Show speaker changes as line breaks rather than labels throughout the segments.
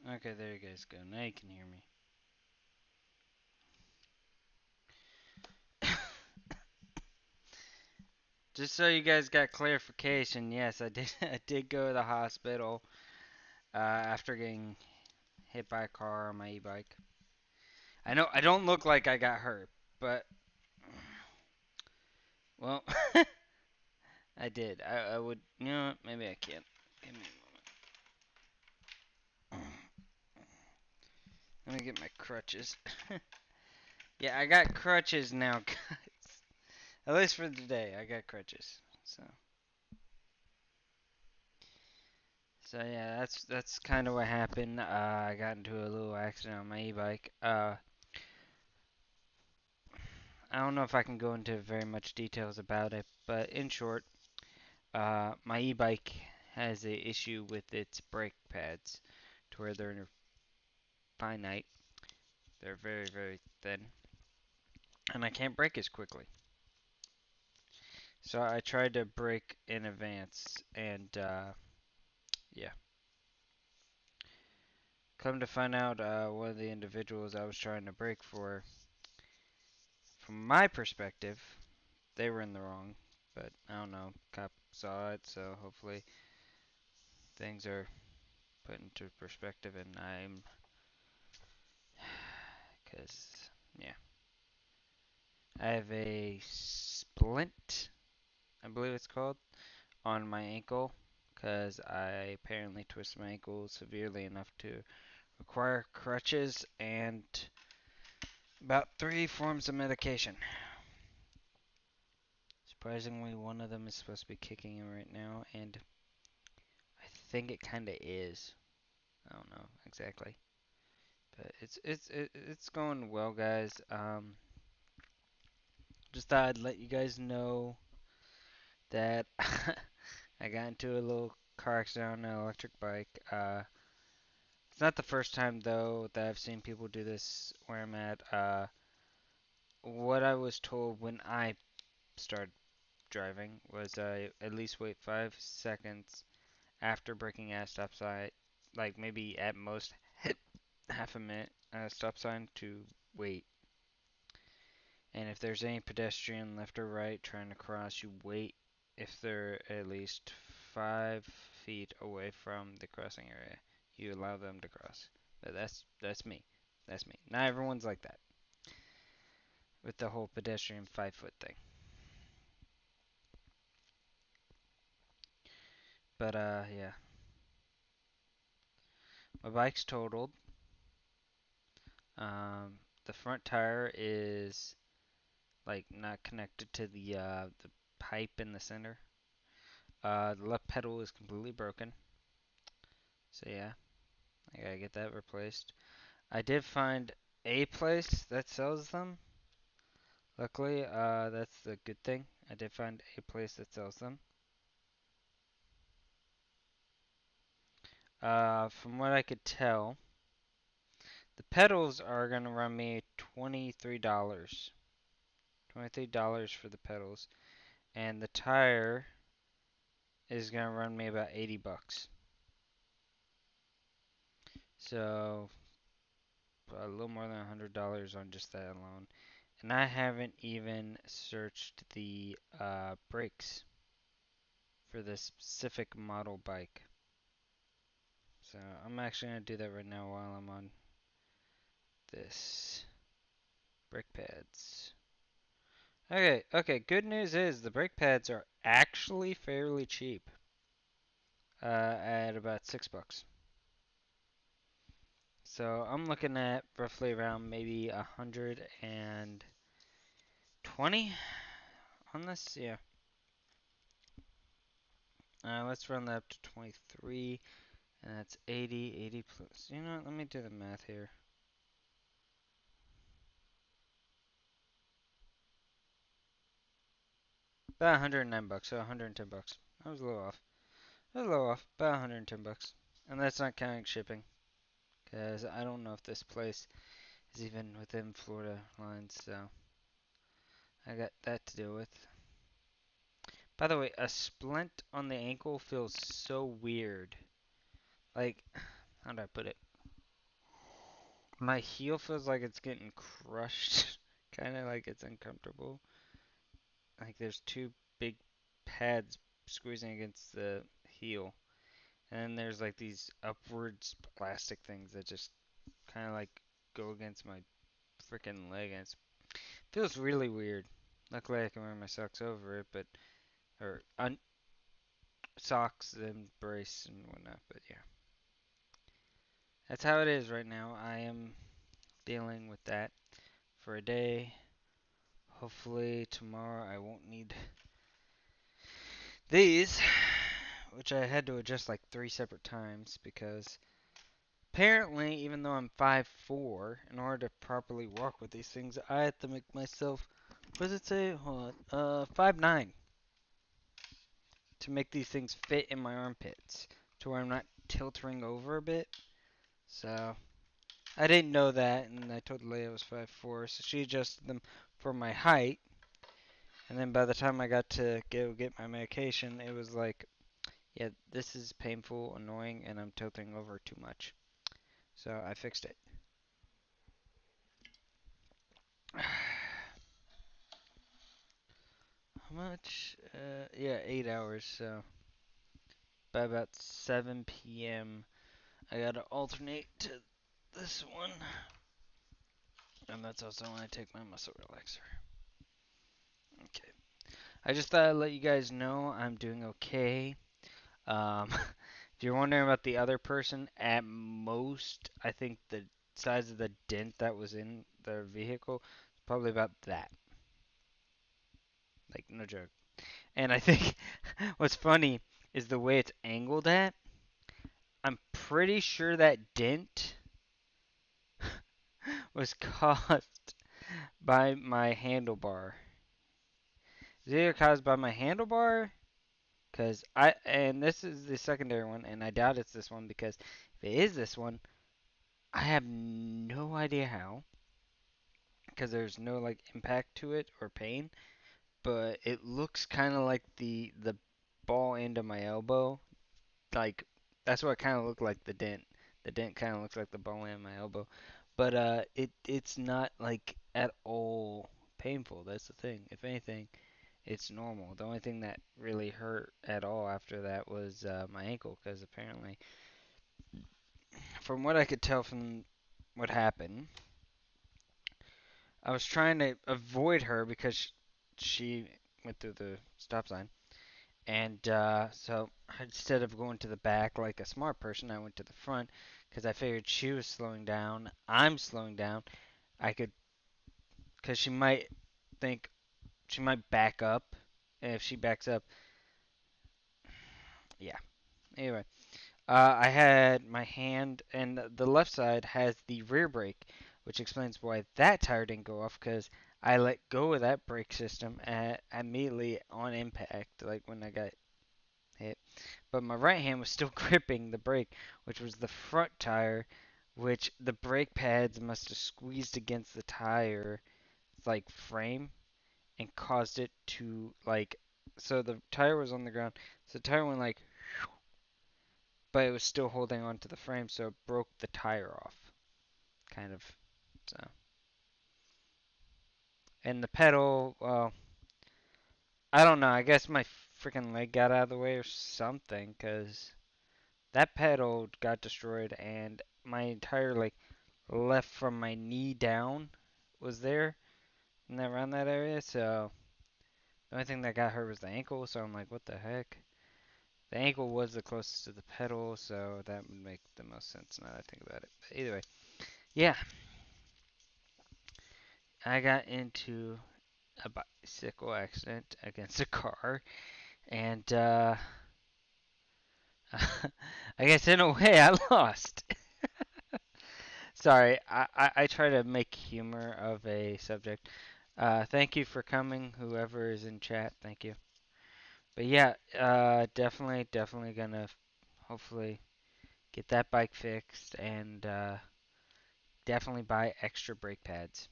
Okay, there you guys go. Now you can hear me. Just so you guys got clarification, yes, I did. I did go to the hospital after getting hit by a car on my e-bike. I know I don't look like I got hurt, but well, I did. I would. You know what? Maybe I can't. Give me a moment. Let me get my crutches. Yeah, I got crutches now, guys. At least for today, I got crutches. So yeah, that's kind of what happened. I got into a little accident on my e-bike. I don't know if I can go into very much details about it, but in short, my e-bike has a issue with its brake pads, to where they're finite. They're very very thin, and I can't brake as quickly. So I tried to brake in advance, and yeah. Come to find out, one of the individuals I was trying to brake for, from my perspective, they were in the wrong. But I don't know. Cop saw it, so hopefully things are put into perspective, and I'm, cause yeah, I have a splint, I believe it's called, on my ankle, cause I apparently twisted my ankle severely enough to require crutches and about 3 forms of medication. Surprisingly, one of them is supposed to be kicking in right now, and I think it kind of is. I don't know exactly, but it's going well, guys. Just thought I'd let you guys know that I got into a little car accident on an electric bike. It's not the first time though that I've seen people do this where I'm at. What I was told when I started driving was at least wait 5 seconds after braking at a stop sign, like maybe at most half a minute at a stop sign to wait. And if there's any pedestrian left or right trying to cross, you wait if they're at least 5 feet away from the crossing area. You allow them to cross. But that's me. That's me. Not everyone's like that with the whole pedestrian 5 foot thing. But yeah, my bike's totaled. The front tire is like not connected to the pipe in the center. The left pedal is completely broken. So yeah, I gotta get that replaced. I did find a place that sells them. Luckily, that's the good thing. I did find a place that sells them. From what I could tell, the pedals are gonna run me $23. $23 for the pedals, and the tire is gonna run me about 80 bucks. So a little more than $100 on just that alone. And I haven't even searched the brakes for this specific model bike. So I'm actually going to do that right now while I'm on this. Brake pads. Okay, good news is the brake pads are actually fairly cheap. At about $6. So I'm looking at roughly around maybe 120 on this. Yeah. Let's run that up to 23, and that's 80. 80 plus. You know what? Let me do the math here. About 109 bucks, so 110 bucks. I was a little off. I was a little off. About 110 bucks, and that's not counting shipping, because I don't know if this place is even within Florida lines. So I got that to deal with. By the way, a splint on the ankle feels so weird. Like, how do I put it? My heel feels like it's getting crushed. Kind of like it's uncomfortable. Like there's two big pads squeezing against the heel. And then there's like these upwards plastic things that just kind of like go against my freaking leg, and it feels really weird. Luckily, I can wear my socks over it, but or socks and brace and whatnot. But yeah, that's how it is right now. I am dealing with that for a day. Hopefully tomorrow I won't need these, which I had to adjust like 3 separate times because apparently, even though I'm 5'4", in order to properly walk with these things, I have to make myself, what does it say? Hold on, 5'9", to make these things fit in my armpits, to where I'm not tilting over a bit. So, I didn't know that, and I told Leia I was 5'4", so she adjusted them for my height. And then by the time I got to go get my medication, it was like, yeah, this is painful, annoying, and I'm tilting over too much. So I fixed it. How much? Yeah, 8 hours. So by about 7 p.m., I gotta alternate to this one, and that's also when I take my muscle relaxer. Okay. I just thought I'd let you guys know I'm doing okay. If you're wondering about the other person, at most, I think the size of the dent that was in the vehicle is probably about that. Like, no joke. And I think what's funny is the way it's angled at. I'm pretty sure that dent was caused by my handlebar. Is it either caused by my handlebar? Because and this is the secondary one, and I doubt it's this one because if it is this one, I have no idea how. Because there's no like impact to it or pain, but it looks kind of like the ball end of my elbow. Like that's what it kind of looked like. The dent. The dent kind of looks like the ball end of my elbow, but it's not like at all painful. That's the thing. If anything, it's normal. The only thing that really hurt at all after that was my ankle, because apparently, from what I could tell from what happened, I was trying to avoid her because she went through the stop sign. And so instead of going to the back like a smart person, I went to the front because I figured she was slowing down. I'm slowing down. I could, because she might think, she might back up. And if she backs up, yeah. Anyway, I had my hand, and the left side has the rear brake, which explains why that tire didn't go off because I let go of that brake system immediately on impact, like when I got hit. But my right hand was still gripping the brake, which was the front tire, which the brake pads must have squeezed against the tire, like frame, and caused it to like. So the tire was on the ground, so the tire went like, but it was still holding on to the frame, so it broke the tire off, kind of. So, and the pedal, well, I don't know. I guess my freaking leg got out of the way or something, cause that pedal got destroyed, and my entire like left from my knee down was there and around that area. So the only thing that got hurt was the ankle. So I'm like, what the heck? The ankle was the closest to the pedal, so that would make the most sense now that I think about it. But either way, yeah, I got into a bicycle accident against a car, and I guess in a way I lost. Sorry, I try to make humor of a subject. Thank you for coming, whoever is in chat. Thank you. But yeah, definitely gonna hopefully get that bike fixed and definitely buy extra brake pads.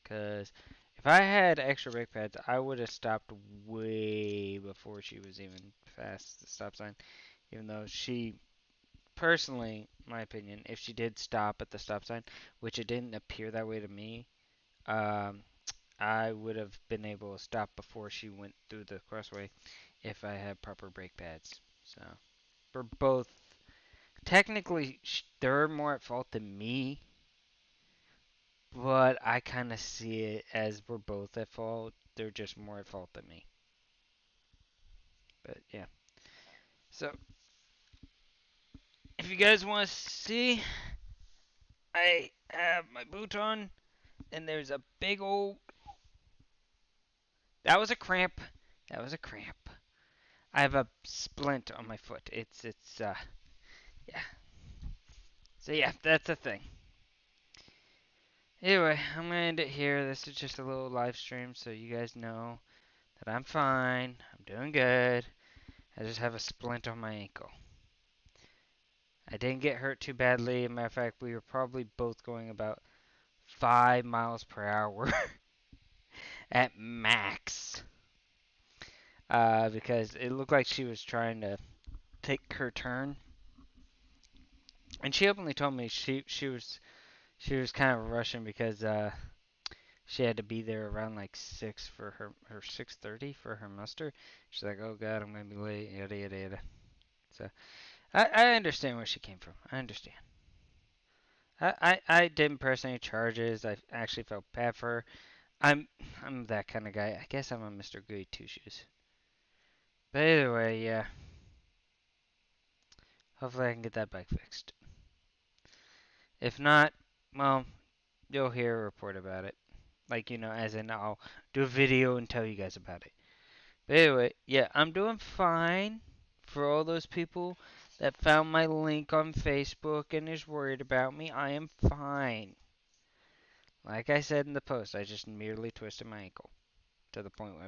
Cause if I had extra brake pads, I would have stopped way before she was even past the stop sign. Even though she personally, my opinion, if she did stop at the stop sign, which it didn't appear that way to me, um, I would have been able to stop before she went through the crossway if I had proper brake pads. So, we're both technically they're more at fault than me, but I kind of see it as we're both at fault. They're just more at fault than me. But yeah. So, if you guys want to see, I have my boot on, and there's a big old. That was a cramp. That was a cramp. I have a splint on my foot. It's yeah. So yeah, that's a thing. Anyway, I'm gonna end it here. This is just a little live stream, so you guys know that I'm fine. I'm doing good. I just have a splint on my ankle. I didn't get hurt too badly. As a matter of fact, we were probably both going about 5 miles per hour at max. Because it looked like she was trying to take her turn, and she openly told me she was kind of rushing because she had to be there around like 6 for her 6:30 for her muster. She's like, "Oh God, I'm gonna be late." Yada yada yada. So I understand where she came from. I understand. I didn't press any charges. I actually felt bad for her. I'm I'm that kind of guy. I guess I'm a Mr. Goody Two Shoes. But either way, yeah. Hopefully I can get that bike fixed. If not, well, you'll hear a report about it. Like, as in I'll do a video and tell you guys about it. But anyway, yeah, I'm doing fine. For all those people that found my link on Facebook and is worried about me, I am fine. Like I said in the post, I just merely twisted my ankle to the point where